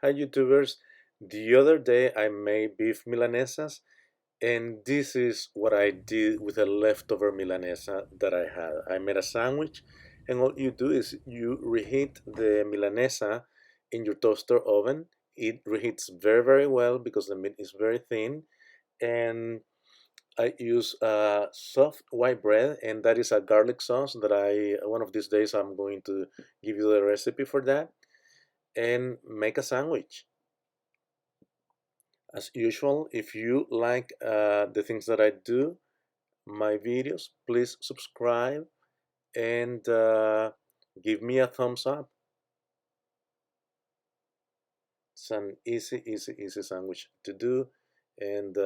Hi YouTubers, the other day I made beef milanesas and this is what I did with a leftover milanesa that I had. I made a sandwich and all you do is you reheat the milanesa in your toaster oven. It reheats very well because the meat is very thin, and I use soft white bread, and that is a garlic sauce that one of these days I'm going to give you the recipe for that, and make a sandwich. As usual, if you like the things that I do, my videos, please subscribe and give me a thumbs up. It's an easy sandwich to do, and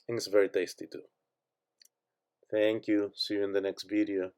it's very tasty too. Thank you. See you in the next video.